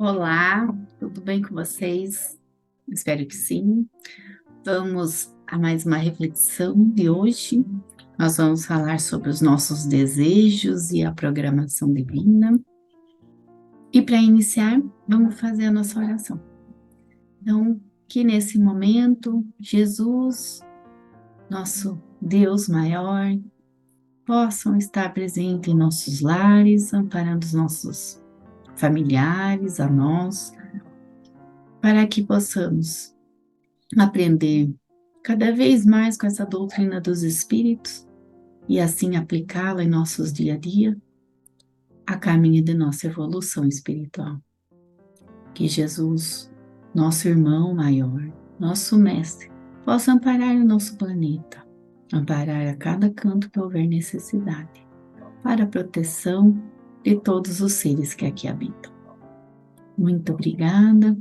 Olá, tudo bem com vocês? Espero que sim. Vamos a mais uma reflexão de hoje. Nós vamos falar sobre os nossos desejos e a programação divina. E para iniciar, vamos fazer a nossa oração. Então, que nesse momento, Jesus, nosso Deus maior, possam estar presentes em nossos lares, amparando os nossos familiares, a nós, para que possamos aprender cada vez mais com essa doutrina dos Espíritos e assim aplicá-la em nossos dia a dia, a caminho de nossa evolução espiritual. Que Jesus, nosso irmão maior, nosso mestre, possa amparar o nosso planeta, amparar a cada canto que houver necessidade, para a proteção de todos os seres que aqui habitam. Muito obrigada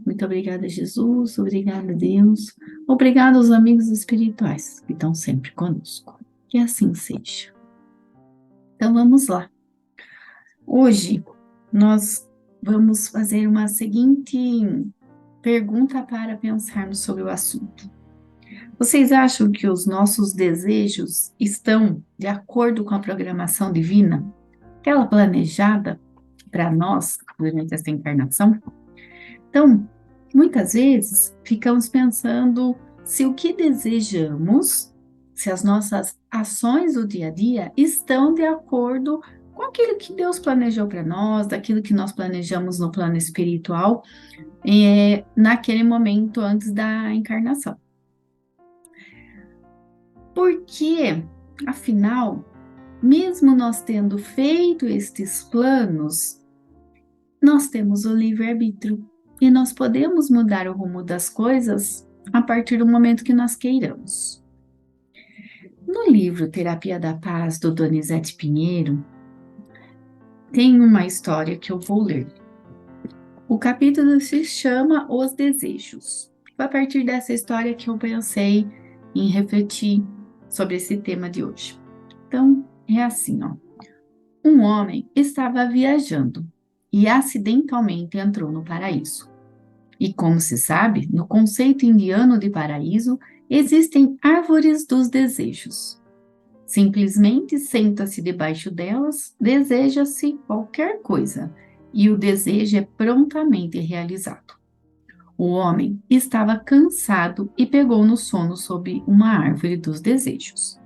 Jesus, obrigada Deus, obrigado aos amigos espirituais que estão sempre conosco. Que assim seja. Então vamos lá. Hoje nós vamos fazer uma seguinte pergunta para pensarmos sobre o assunto. Vocês acham que os nossos desejos estão de acordo com a programação divina, aquela planejada para nós durante essa encarnação? Então, muitas vezes ficamos pensando se o que desejamos, se as nossas ações do dia a dia estão de acordo com aquilo que Deus planejou para nós, daquilo que nós planejamos no plano espiritual, naquele momento antes da encarnação. Porque, afinal, mesmo nós tendo feito estes planos, nós temos o livre-arbítrio. E nós podemos mudar o rumo das coisas a partir do momento que nós queiramos. No livro Terapia da Paz, do Donizete Pinheiro, tem uma história que eu vou ler. O capítulo se chama Os Desejos. Foi a partir dessa história que eu pensei em refletir sobre esse tema de hoje. Então, é assim, ó. Um homem estava viajando e acidentalmente entrou no paraíso. E como se sabe, no conceito indiano de paraíso, existem árvores dos desejos. Simplesmente senta-se debaixo delas, deseja-se qualquer coisa, e o desejo é prontamente realizado. O homem estava cansado e pegou no sono sob uma árvore dos desejos.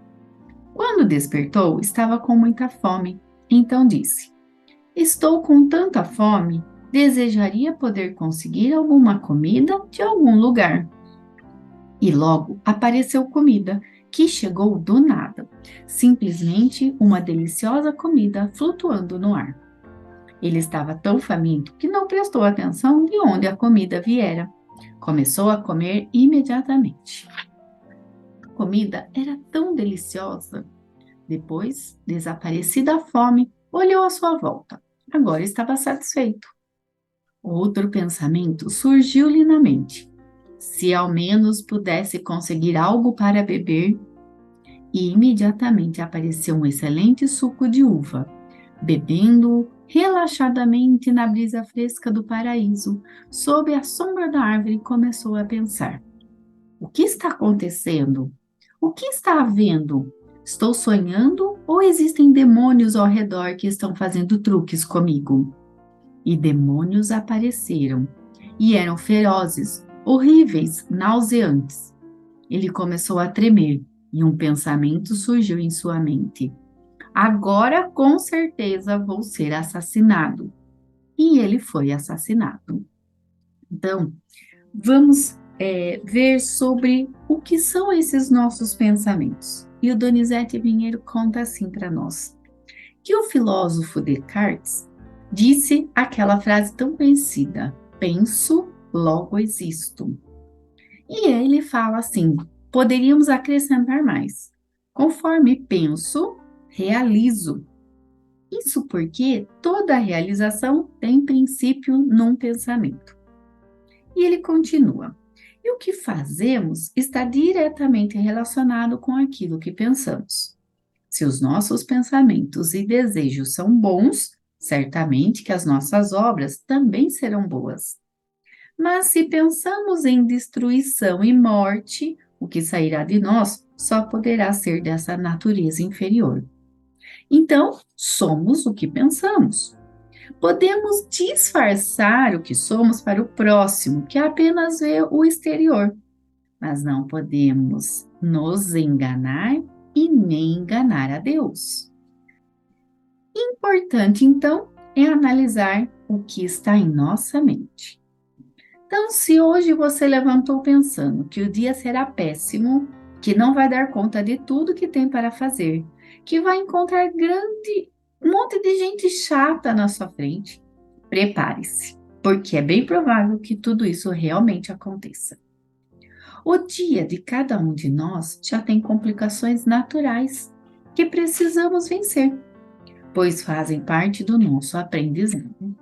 Quando despertou, estava com muita fome, então disse: "Estou com tanta fome, desejaria poder conseguir alguma comida de algum lugar." E logo apareceu comida, que chegou do nada, simplesmente uma deliciosa comida flutuando no ar. Ele estava tão faminto que não prestou atenção de onde a comida viera. Começou a comer imediatamente. A comida era tão deliciosa. Depois, desaparecida a fome, olhou à sua volta. Agora estava satisfeito. Outro pensamento surgiu-lhe na mente. Se ao menos pudesse conseguir algo para beber, e imediatamente apareceu um excelente suco de uva. Bebendo-o relaxadamente na brisa fresca do paraíso, sob a sombra da árvore, começou a pensar: o que está acontecendo? O que está havendo? Estou sonhando ou existem demônios ao redor que estão fazendo truques comigo? E demônios apareceram, e eram ferozes, horríveis, nauseantes. Ele começou a tremer, e um pensamento surgiu em sua mente: agora com certeza vou ser assassinado. E ele foi assassinado. Então, vamos ver sobre o que são esses nossos pensamentos. E o Donizete Pinheiro conta assim para nós, que o filósofo Descartes disse aquela frase tão conhecida: penso, logo existo. E ele fala assim: poderíamos acrescentar mais: conforme penso, realizo. Isso porque toda realização tem princípio num pensamento. E ele continua: e o que fazemos está diretamente relacionado com aquilo que pensamos. Se os nossos pensamentos e desejos são bons, certamente que as nossas obras também serão boas. Mas se pensamos em destruição e morte, o que sairá de nós só poderá ser dessa natureza inferior. Então, somos o que pensamos. Podemos disfarçar o que somos para o próximo, que apenas vê o exterior, mas não podemos nos enganar e nem enganar a Deus. Importante, então, é analisar o que está em nossa mente. Então, se hoje você levantou pensando que o dia será péssimo, que não vai dar conta de tudo que tem para fazer, que vai encontrar um monte de gente chata na sua frente, prepare-se, porque é bem provável que tudo isso realmente aconteça. O dia de cada um de nós já tem complicações naturais que precisamos vencer, pois fazem parte do nosso aprendizado.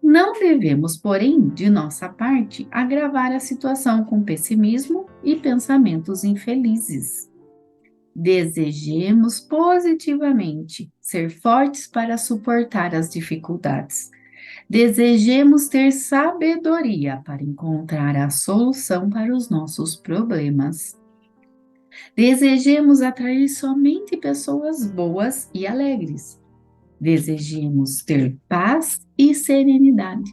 Não devemos, porém, de nossa parte, agravar a situação com pessimismo e pensamentos infelizes. Desejemos positivamente ser fortes para suportar as dificuldades. Desejemos ter sabedoria para encontrar a solução para os nossos problemas. Desejemos atrair somente pessoas boas e alegres. Desejemos ter paz e serenidade.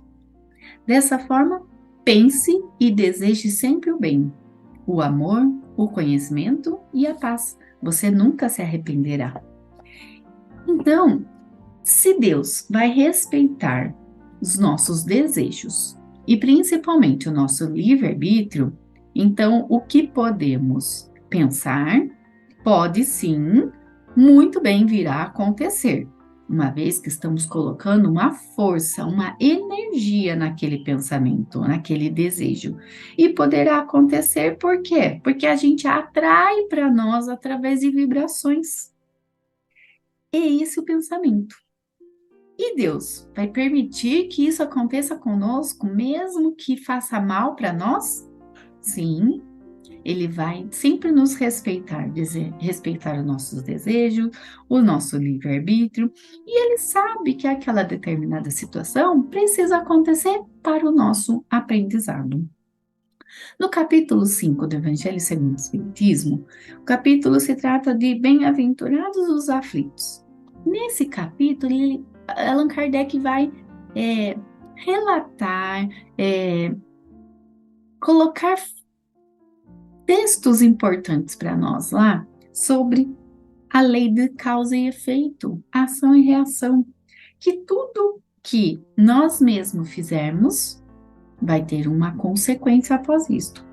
Dessa forma, pense e deseje sempre o bem, o amor, o conhecimento e a paz. Você nunca se arrependerá. Então, se Deus vai respeitar os nossos desejos e principalmente o nosso livre-arbítrio, então o que podemos pensar pode sim, muito bem vir a acontecer, uma vez que estamos colocando uma força, uma energia naquele pensamento, naquele desejo. E poderá acontecer por quê? Porque a gente atrai para nós através de vibrações. É esse o pensamento. E Deus vai permitir que isso aconteça conosco, mesmo que faça mal para nós? Sim, Ele vai sempre nos respeitar, respeitar os nossos desejos, o nosso livre-arbítrio, e Ele sabe que aquela determinada situação precisa acontecer para o nosso aprendizado. No capítulo 5 do Evangelho segundo o Espiritismo, o capítulo se trata de Bem-aventurados os aflitos. Nesse capítulo, Allan Kardec vai relatar, colocar textos importantes para nós lá sobre a lei de causa e efeito, ação e reação, que tudo que nós mesmos fizermos vai ter uma consequência após isto.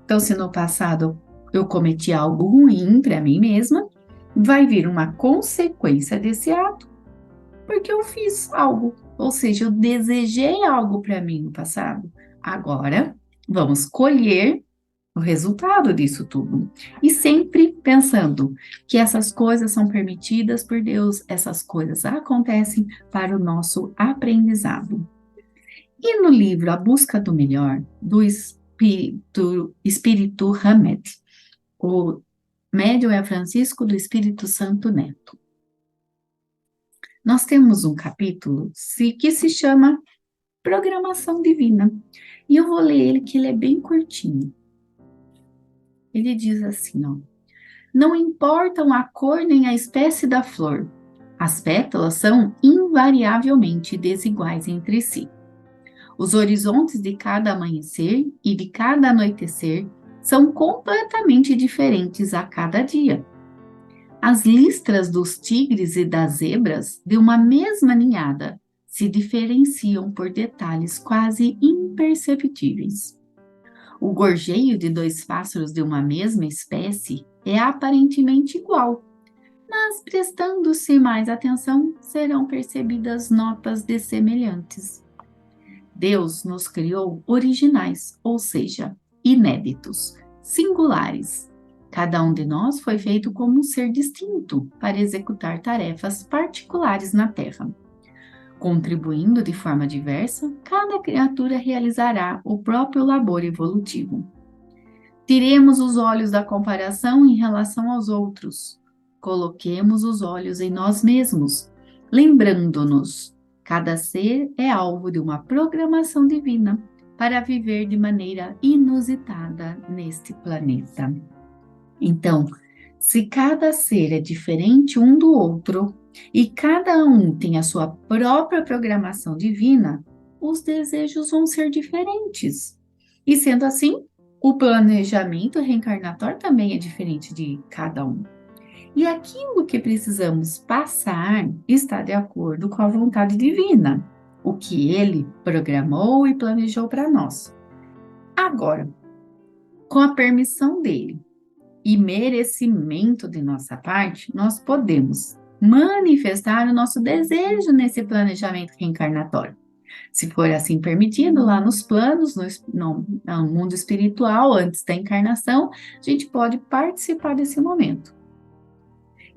Então, se no passado eu cometi algo ruim para mim mesma, vai vir uma consequência desse ato, porque eu fiz algo, ou seja, eu desejei algo para mim no passado. Agora, vamos colher o resultado disso tudo. E sempre pensando que essas coisas são permitidas por Deus, essas coisas acontecem para o nosso aprendizado. E no livro A Busca do Melhor, do Espírito Hamed, o médium é Francisco do Espírito Santo Neto. Nós temos um capítulo que se chama Programação Divina. E eu vou ler ele, que ele é bem curtinho. Ele diz assim, ó: não importam a cor nem a espécie da flor, as pétalas são invariavelmente desiguais entre si. Os horizontes de cada amanhecer e de cada anoitecer são completamente diferentes a cada dia. As listras dos tigres e das zebras de uma mesma ninhada se diferenciam por detalhes quase imperceptíveis. O gorjeio de dois pássaros de uma mesma espécie é aparentemente igual, mas prestando-se mais atenção, serão percebidas notas dessemelhantes. Deus nos criou originais, ou seja, inéditos, singulares. Cada um de nós foi feito como um ser distinto para executar tarefas particulares na Terra. Contribuindo de forma diversa, cada criatura realizará o próprio labor evolutivo. Tiremos os olhos da comparação em relação aos outros. Coloquemos os olhos em nós mesmos, lembrando-nos Cada ser é alvo de uma programação divina para viver de maneira inusitada neste planeta. Então, se cada ser é diferente um do outro e cada um tem a sua própria programação divina, os desejos vão ser diferentes. E sendo assim, o planejamento reencarnatório também é diferente de cada um. E aquilo que precisamos passar está de acordo com a vontade divina, o que ele programou e planejou para nós. Agora, com a permissão dele e merecimento de nossa parte, nós podemos manifestar o nosso desejo nesse planejamento reencarnatório. Se for assim permitido, lá nos planos, no mundo espiritual, antes da encarnação, a gente pode participar desse momento.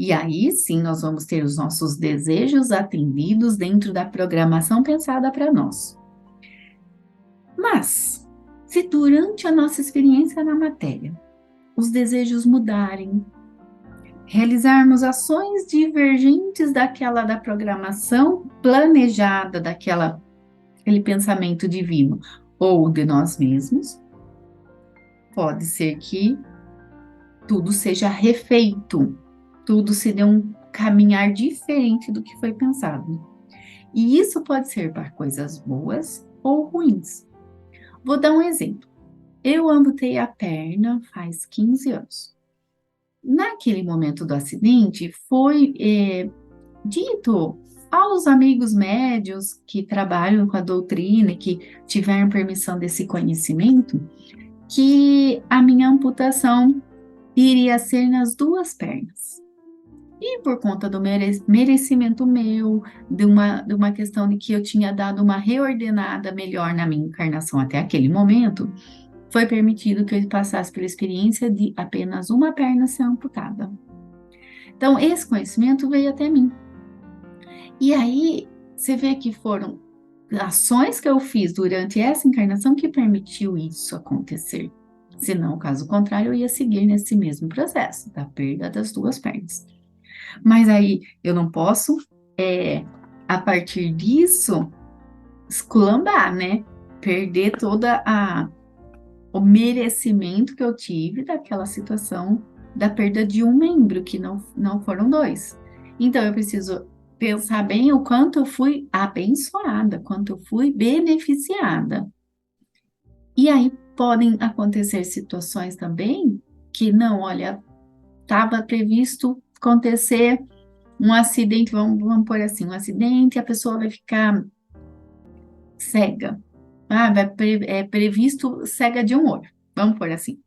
E aí sim nós vamos ter os nossos desejos atendidos dentro da programação pensada para nós. Mas, se durante a nossa experiência na matéria, os desejos mudarem, realizarmos ações divergentes da programação planejada, aquele pensamento divino, ou de nós mesmos, pode ser que tudo seja refeito, tudo se dê um caminhar diferente do que foi pensado. E isso pode ser para coisas boas ou ruins. Vou dar um exemplo. Eu amputei a perna faz 15 anos. Naquele momento do acidente, foi dito aos amigos médios que trabalham com a doutrina e que tiveram permissão desse conhecimento, que a minha amputação iria ser nas duas pernas. E por conta do merecimento meu, de uma questão de que eu tinha dado uma reordenada melhor na minha encarnação até aquele momento, foi permitido que eu passasse pela experiência de apenas uma perna ser amputada. Então, esse conhecimento veio até mim. E aí, você vê que foram ações que eu fiz durante essa encarnação que permitiu isso acontecer. Senão, caso contrário, eu ia seguir nesse mesmo processo, da perda das duas pernas. Mas aí, eu não posso, a partir disso, esculambar, né? Perder toda o merecimento que eu tive daquela situação da perda de um membro, que não foram dois. Então, eu preciso pensar bem o quanto eu fui abençoada, quanto eu fui beneficiada. E aí podem acontecer situações também que não, olha, estava previsto acontecer um acidente, vamos pôr assim, um acidente, a pessoa vai ficar cega. É previsto cega de um olho, vamos pôr assim.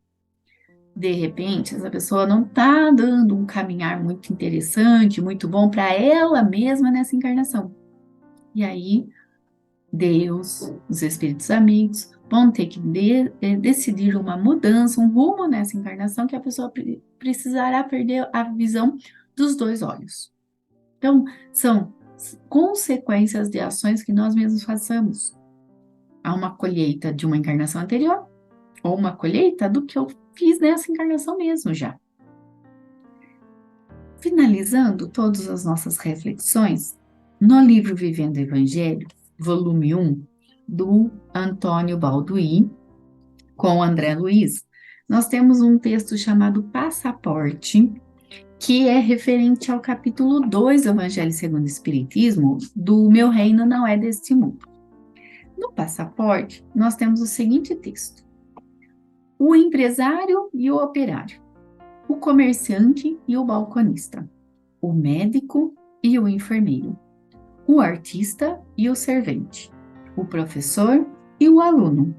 De repente, essa pessoa não está dando um caminhar muito interessante, muito bom para ela mesma nessa encarnação. E aí, Deus, os espíritos amigos, vão ter que decidir uma mudança, um rumo nessa encarnação que a pessoa precisará perder a visão dos dois olhos. Então, são consequências de ações que nós mesmos façamos. Há uma colheita de uma encarnação anterior, ou uma colheita do que eu fiz nessa encarnação mesmo já. Finalizando todas as nossas reflexões, no livro Vivendo o Evangelho, volume 1, do Antônio Balduí, com André Luiz, nós temos um texto chamado Passaporte, que é referente ao capítulo 2 do Evangelho segundo o Espiritismo, do Meu Reino Não É Deste Mundo. No Passaporte, nós temos o seguinte texto: o empresário e o operário, o comerciante e o balconista, o médico e o enfermeiro, o artista e o servente, o professor e o aluno,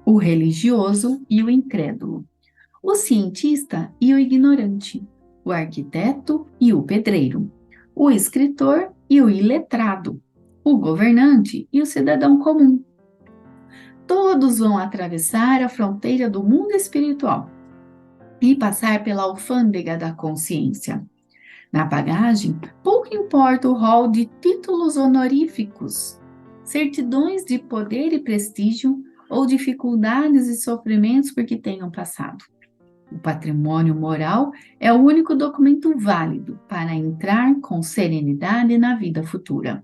o religioso e o incrédulo, o cientista e o ignorante, o arquiteto e o pedreiro, o escritor e o iletrado, o governante e o cidadão comum. Todos vão atravessar a fronteira do mundo espiritual e passar pela alfândega da consciência. Na bagagem, pouco importa o rol de títulos honoríficos, certidões de poder e prestígio ou dificuldades e sofrimentos por que tenham passado. O patrimônio moral é o único documento válido para entrar com serenidade na vida futura.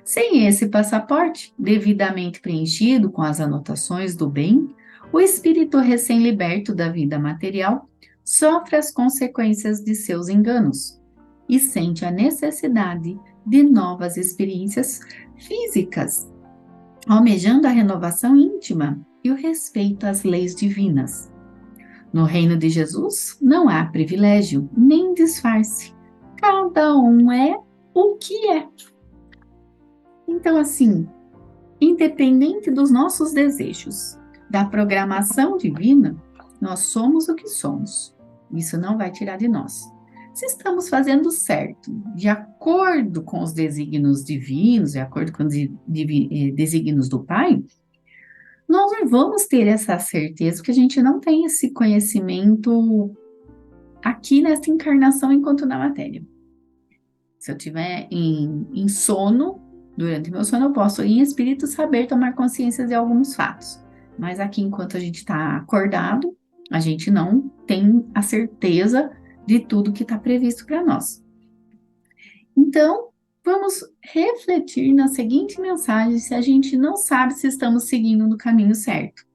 Sem esse passaporte, devidamente preenchido com as anotações do bem, o espírito recém-liberto da vida material sofre as consequências de seus enganos e sente a necessidade de novas experiências físicas, almejando a renovação íntima e o respeito às leis divinas. No reino de Jesus, não há privilégio nem disfarce. Cada um é o que é. Então, assim, independente dos nossos desejos, da programação divina, nós somos o que somos. Isso não vai tirar de nós. Se estamos fazendo certo, de acordo com os desígnios divinos, de acordo com os desígnios do Pai, nós não vamos ter essa certeza, porque a gente não tem esse conhecimento aqui nessa encarnação enquanto na matéria. Se eu tiver em sono, durante meu sono, eu posso, em espírito, saber tomar consciência de alguns fatos. Mas aqui, enquanto a gente está acordado, a gente não tem a certeza de tudo que está previsto para nós. Então, vamos refletir na seguinte mensagem se a gente não sabe se estamos seguindo no caminho certo.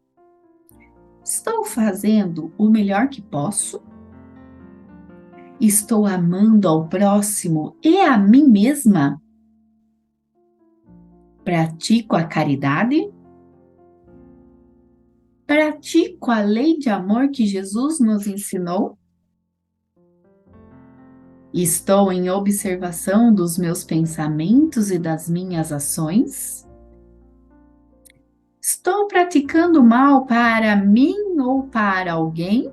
Estou fazendo o melhor que posso? Estou amando ao próximo e a mim mesma? Pratico a caridade? Pratico a lei de amor que Jesus nos ensinou? Estou em observação dos meus pensamentos e das minhas ações? Estou praticando mal para mim ou para alguém?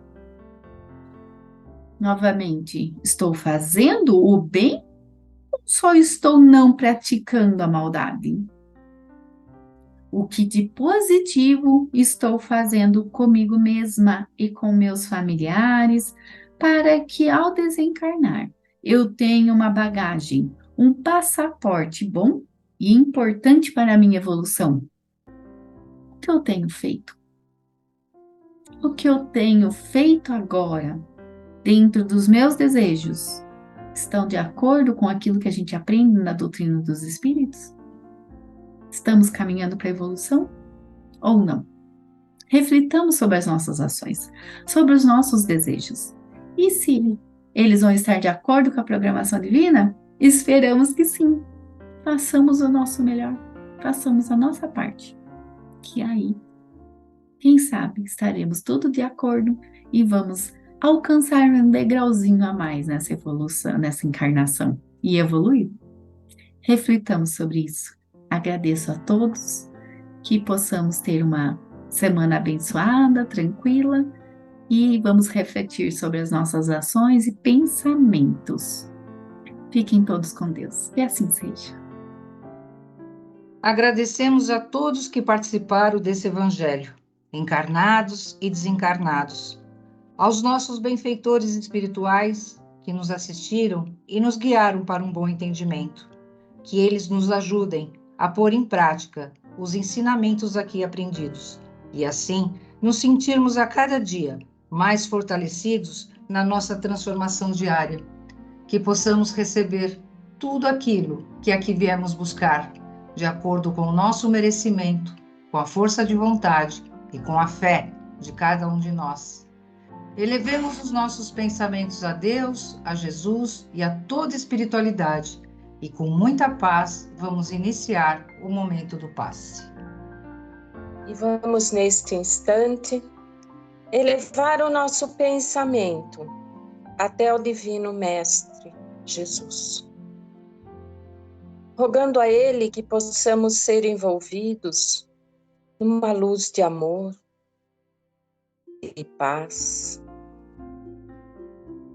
Novamente, estou fazendo o bem ou só estou não praticando a maldade? O que de positivo estou fazendo comigo mesma e com meus familiares para que ao desencarnar eu tenha uma bagagem, um passaporte bom e importante para a minha evolução? O que eu tenho feito? O que eu tenho feito agora, dentro dos meus desejos, estão de acordo com aquilo que a gente aprende na doutrina dos espíritos? Estamos caminhando para a evolução ou não? Reflitamos sobre as nossas ações, sobre os nossos desejos. E se eles vão estar de acordo com a programação divina? Esperamos que sim. Façamos o nosso melhor, façamos a nossa parte. Que aí, quem sabe, estaremos tudo de acordo e vamos alcançar um degrauzinho a mais nessa evolução, nessa encarnação e evoluir. Reflitamos sobre isso. Agradeço a todos, que possamos ter uma semana abençoada, tranquila, e vamos refletir sobre as nossas ações e pensamentos. Fiquem todos com Deus, e assim seja. Agradecemos a todos que participaram desse evangelho, encarnados e desencarnados, aos nossos benfeitores espirituais que nos assistiram e nos guiaram para um bom entendimento. Que eles nos ajudem a pôr em prática os ensinamentos aqui aprendidos e assim nos sentirmos a cada dia mais fortalecidos na nossa transformação diária, que possamos receber tudo aquilo que aqui viemos buscar, de acordo com o nosso merecimento, com a força de vontade e com a fé de cada um de nós. Elevemos os nossos pensamentos a Deus, a Jesus e a toda espiritualidade, e com muita paz vamos iniciar o momento do passe. E vamos neste instante elevar o nosso pensamento até o Divino Mestre Jesus, rogando a Ele que possamos ser envolvidos numa luz de amor e paz,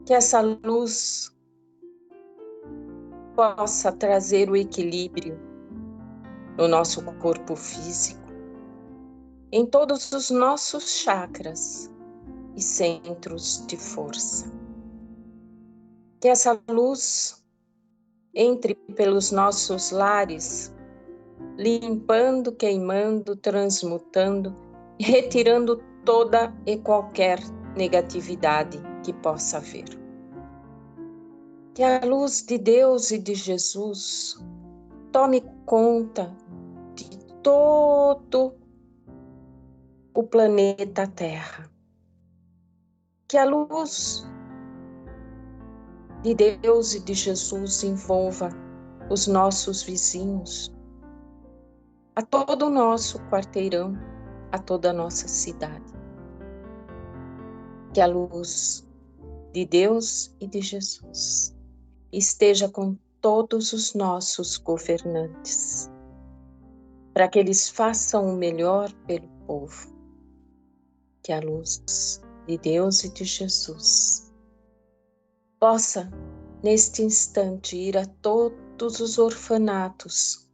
que essa luz possa trazer o equilíbrio no nosso corpo físico, em todos os nossos chakras e centros de força. Que essa luz entre pelos nossos lares, limpando, queimando, transmutando, retirando toda e qualquer negatividade que possa haver. Que a luz de Deus e de Jesus tome conta de todo o planeta Terra. Que a luz de Deus e de Jesus envolva os nossos vizinhos, a todo o nosso quarteirão, a toda a nossa cidade. Que a luz de Deus e de Jesus esteja com todos os nossos governantes, para que eles façam o melhor pelo povo. Que a luz de Deus e de Jesus possa, neste instante, ir a todos os orfanatos,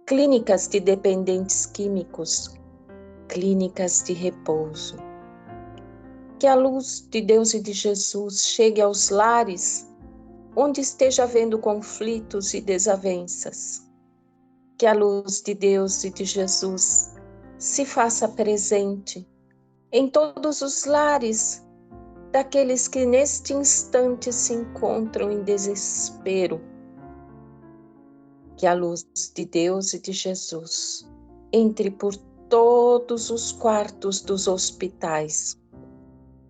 clínicas de dependentes químicos, clínicas de repouso. Que a luz de Deus e de Jesus chegue aos lares onde esteja havendo conflitos e desavenças. Que a luz de Deus e de Jesus se faça presente em todos os lares daqueles que neste instante se encontram em desespero. Que a luz de Deus e de Jesus entre por todos os quartos dos hospitais,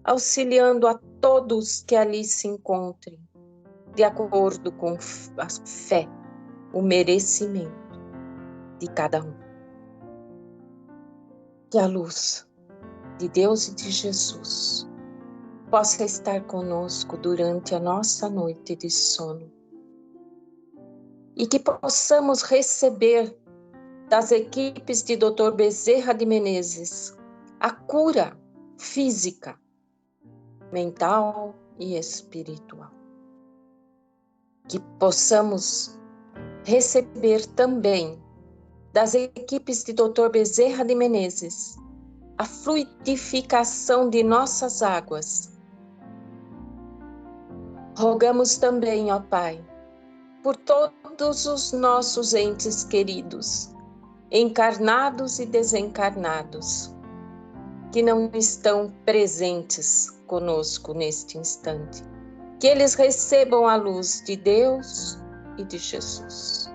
auxiliando a todos que ali se encontrem, de acordo com a fé, o merecimento de cada um. Que a luz de Deus e de Jesus possa estar conosco durante a nossa noite de sono e que possamos receber das equipes de Dr. Bezerra de Menezes a cura física, mental e espiritual. Que possamos receber também das equipes de Dr. Bezerra de Menezes a fluidificação de nossas águas. Rogamos também, ó Pai, por todos os nossos entes queridos, encarnados e desencarnados, que não estão presentes conosco neste instante. Que eles recebam a luz de Deus e de Jesus.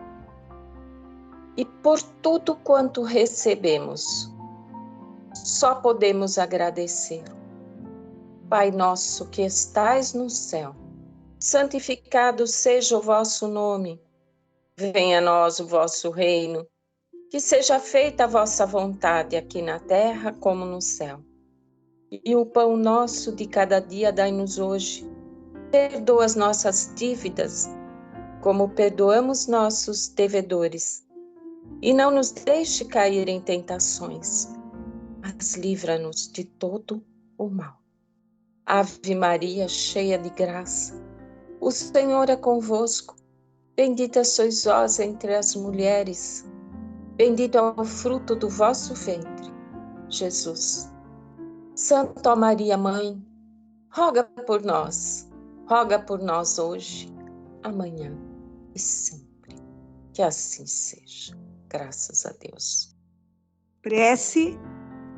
E por tudo quanto recebemos, só podemos agradecer. Pai nosso que estais no céu, santificado seja o vosso nome. Venha a nós o vosso reino. Que seja feita a vossa vontade aqui na terra como no céu. E o pão nosso de cada dia dai-nos hoje. Perdoa as nossas dívidas, como perdoamos nossos devedores. E não nos deixe cair em tentações, mas livra-nos de todo o mal. Ave Maria, cheia de graça, o Senhor é convosco. Bendita sois vós entre as mulheres. Bendito é o fruto do vosso ventre, Jesus. Santa Maria, Mãe, roga por nós hoje, amanhã e sempre. Que assim seja. Graças a Deus. Prece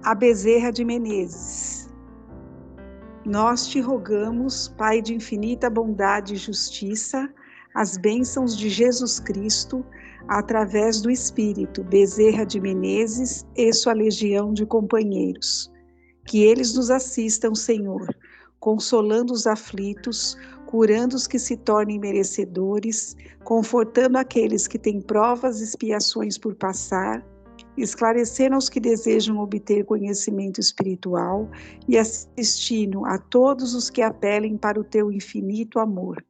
a Bezerra de Menezes. Nós te rogamos, Pai de infinita bondade e justiça, as bênçãos de Jesus Cristo, através do Espírito Bezerra de Menezes e sua legião de companheiros. Que eles nos assistam, Senhor, consolando os aflitos, curando os que se tornem merecedores, confortando aqueles que têm provas e expiações por passar, esclarecendo aos que desejam obter conhecimento espiritual e assistindo a todos os que apelem para o teu infinito amor.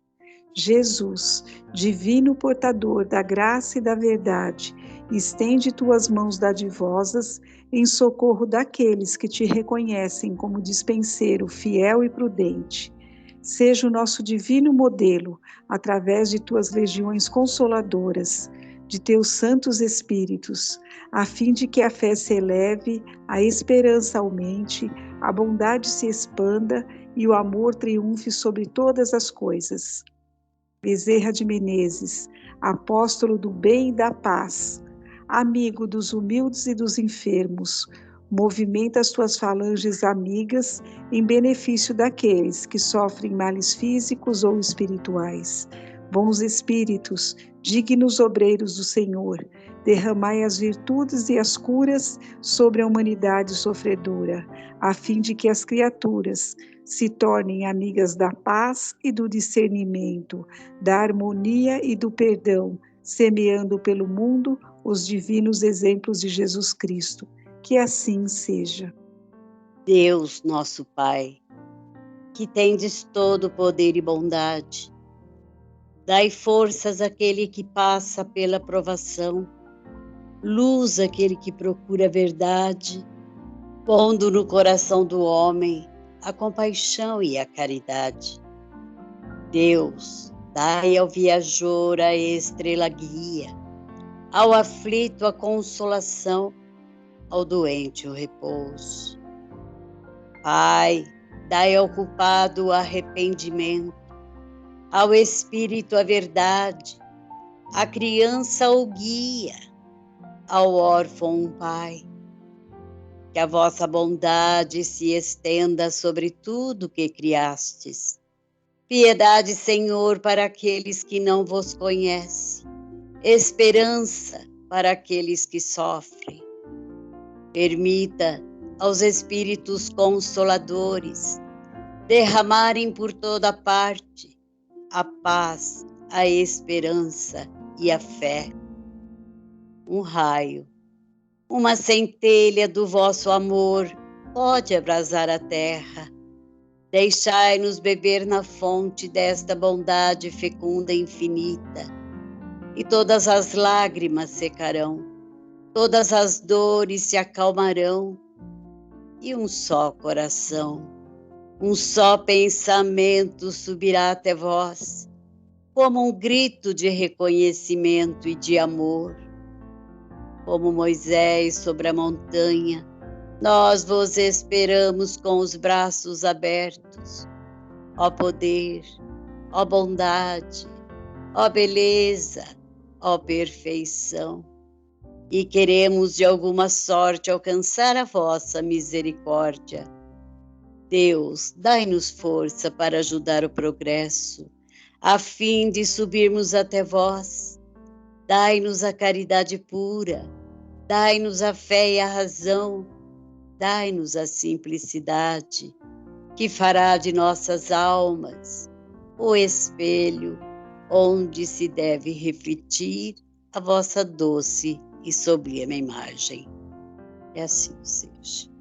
Jesus, divino portador da graça e da verdade, estende tuas mãos dadivosas em socorro daqueles que te reconhecem como dispenseiro fiel e prudente. Seja o nosso divino modelo, através de tuas legiões consoladoras, de teus santos espíritos, a fim de que a fé se eleve, a esperança aumente, a bondade se expanda e o amor triunfe sobre todas as coisas. Bezerra de Menezes, apóstolo do bem e da paz, amigo dos humildes e dos enfermos, movimenta as tuas falanges amigas em benefício daqueles que sofrem males físicos ou espirituais. Bons espíritos, dignos obreiros do Senhor, derramai as virtudes e as curas sobre a humanidade sofredora, a fim de que as criaturas se tornem amigas da paz e do discernimento, da harmonia e do perdão, semeando pelo mundo os divinos exemplos de Jesus Cristo. Que assim seja. Deus, nosso Pai, que tendes todo o poder e bondade, dai forças àquele que passa pela provação, luz àquele que procura a verdade, pondo no coração do homem a compaixão e a caridade. Deus, dai ao viajor a estrela guia, ao aflito a consolação, ao doente o repouso. Pai, dai ao culpado o arrependimento, ao espírito a verdade, à criança o guia, ao órfão um pai. Que a vossa bondade se estenda sobre tudo que criastes. Piedade, Senhor, para aqueles que não vos conhecem. Esperança para aqueles que sofrem. Permita aos espíritos consoladores derramarem por toda parte a paz, a esperança e a fé. Um raio, uma centelha do vosso amor pode abrasar a terra. Deixai-nos beber na fonte desta bondade fecunda e infinita, e todas as lágrimas secarão, todas as dores se acalmarão, e um só coração, um só pensamento subirá até vós, como um grito de reconhecimento e de amor. Como Moisés sobre a montanha, nós vos esperamos com os braços abertos. Ó poder, ó bondade, ó beleza, ó perfeição. E queremos de alguma sorte alcançar a vossa misericórdia. Deus, dai-nos força para ajudar o progresso, a fim de subirmos até vós. Dai-nos a caridade pura, dai-nos a fé e a razão, dai-nos a simplicidade, que fará de nossas almas o espelho onde se deve refletir a vossa doce e sublime imagem. E assim seja.